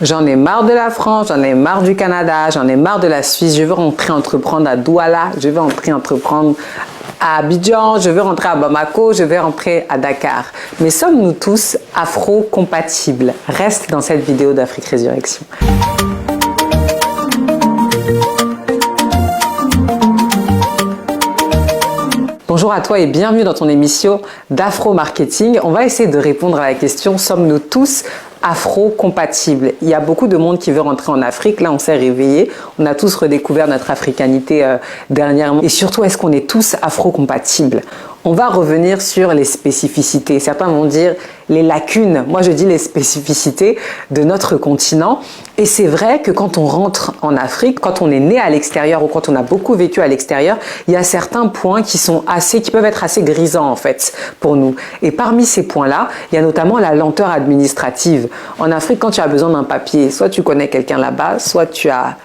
J'en ai marre de la France, j'en ai marre du Canada, j'en ai marre de la Suisse. Je veux rentrer entreprendre à Douala, je veux rentrer entreprendre à Abidjan, je veux rentrer à Bamako, je veux rentrer à Dakar. Mais sommes-nous tous afro-compatibles? Reste dans cette vidéo d'Afrique Résurrection. Bonjour à toi et bienvenue dans ton émission d'Afro Marketing. On va essayer de répondre à la question: sommes-nous tous afro-compatibles? Il y a beaucoup de monde qui veut rentrer en Afrique. Là, on s'est réveillé. On a tous redécouvert notre africanité dernièrement. Et surtout, est-ce qu'on est tous afro-compatibles? On va revenir sur les spécificités. Certains vont dire les lacunes. Moi, je dis les spécificités de notre continent. Et c'est vrai que quand on rentre en Afrique, quand on est né à l'extérieur ou quand on a beaucoup vécu à l'extérieur, il y a certains points qui peuvent être assez grisants en fait pour nous. Et parmi ces points-là, il y a notamment la lenteur administrative. En Afrique, quand tu as besoin d'un papier, soit tu connais quelqu'un là-bas, soit tu as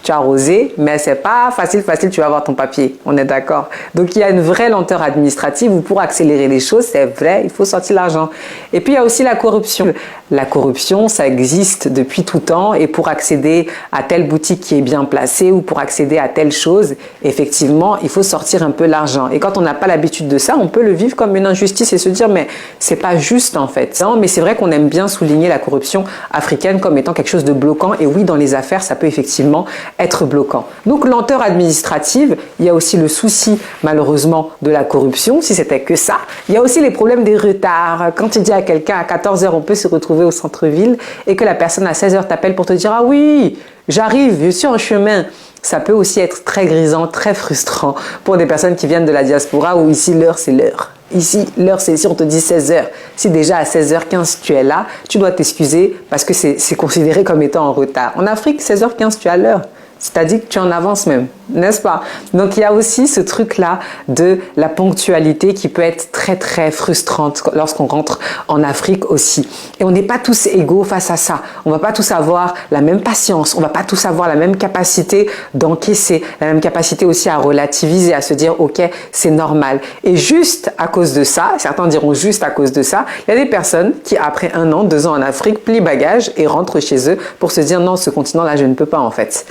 arrosé, mais c'est pas facile, tu vas avoir ton papier. On est d'accord. Donc, il y a une vraie lenteur administrative où pour accélérer les choses, c'est vrai, il faut sortir l'argent. Et puis, il y a aussi la corruption. La corruption, ça existe depuis tout temps et pour accéder à telle boutique qui est bien placée ou pour accéder à telle chose, effectivement, il faut sortir un peu l'argent. Et quand on n'a pas l'habitude de ça, on peut le vivre comme une injustice et se dire, mais c'est pas juste en fait. Non, mais c'est vrai qu'on aime bien souligner la corruption africaine comme étant quelque chose de bloquant. Et oui, dans les affaires, ça peut effectivement être bloquant. Donc, lenteur administrative, il y a aussi le souci, malheureusement, de la corruption, si c'était que ça. Il y a aussi les problèmes des retards. Quand tu dis à quelqu'un à 14h, on peut se retrouver au centre-ville et que la personne à 16h t'appelle pour te dire « Ah oui, j'arrive, je suis en chemin ». Ça peut aussi être très grisant, très frustrant pour des personnes qui viennent de la diaspora où ici, l'heure, c'est l'heure. Ici, l'heure, c'est si on te dit 16h. Si déjà à 16h15, tu es là, tu dois t'excuser parce que c'est considéré comme étant en retard. En Afrique, 16h15, tu es à l'heure. C'est-à-dire que tu en avances même, n'est-ce pas? Donc, il y a aussi ce truc-là de la ponctualité qui peut être très, très frustrante lorsqu'on rentre en Afrique aussi. Et on n'est pas tous égaux face à ça. On va pas tous avoir la même patience. On va pas tous avoir la même capacité d'encaisser, la même capacité aussi à relativiser, à se dire, OK, c'est normal. Et juste à cause de ça, certains diront juste à cause de ça, il y a des personnes qui, après 1 an, 2 ans en Afrique, plient bagages et rentrent chez eux pour se dire, non, ce continent-là, je ne peux pas en fait.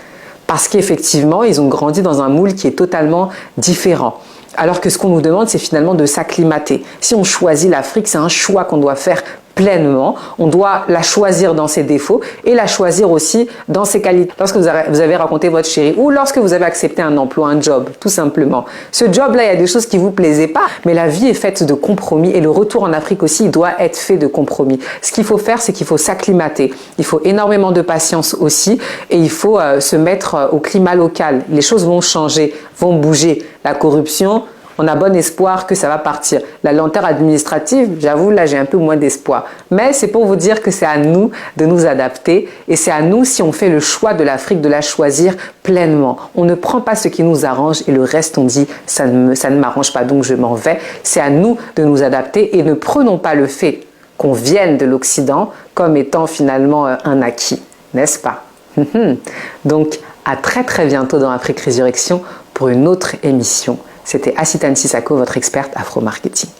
Parce qu'effectivement, ils ont grandi dans un moule qui est totalement différent. Alors que ce qu'on nous demande, c'est finalement de s'acclimater. Si on choisit l'Afrique, c'est un choix qu'on doit faire pleinement. On doit la choisir dans ses défauts et la choisir aussi dans ses qualités. Lorsque vous avez raconté votre chérie ou lorsque vous avez accepté un emploi, un job, tout simplement. Ce job-là, il y a des choses qui vous plaisaient pas, mais la vie est faite de compromis et le retour en Afrique aussi, il doit être fait de compromis. Ce qu'il faut faire, c'est qu'il faut s'acclimater. Il faut énormément de patience aussi et il faut se mettre au climat local. Les choses vont changer, vont bouger. La corruption, on a bon espoir que ça va partir. La lenteur administrative, j'avoue, là, j'ai un peu moins d'espoir. Mais c'est pour vous dire que c'est à nous de nous adapter et c'est à nous, si on fait le choix de l'Afrique, de la choisir pleinement. On ne prend pas ce qui nous arrange et le reste, on dit, ça ne m'arrange pas, donc je m'en vais. C'est à nous de nous adapter et ne prenons pas le fait qu'on vienne de l'Occident comme étant finalement un acquis, n'est-ce pas? Donc, à très très bientôt dans Afrique Résurrection pour une autre émission. C'était Asitane Sissako, votre experte Afro Marketing.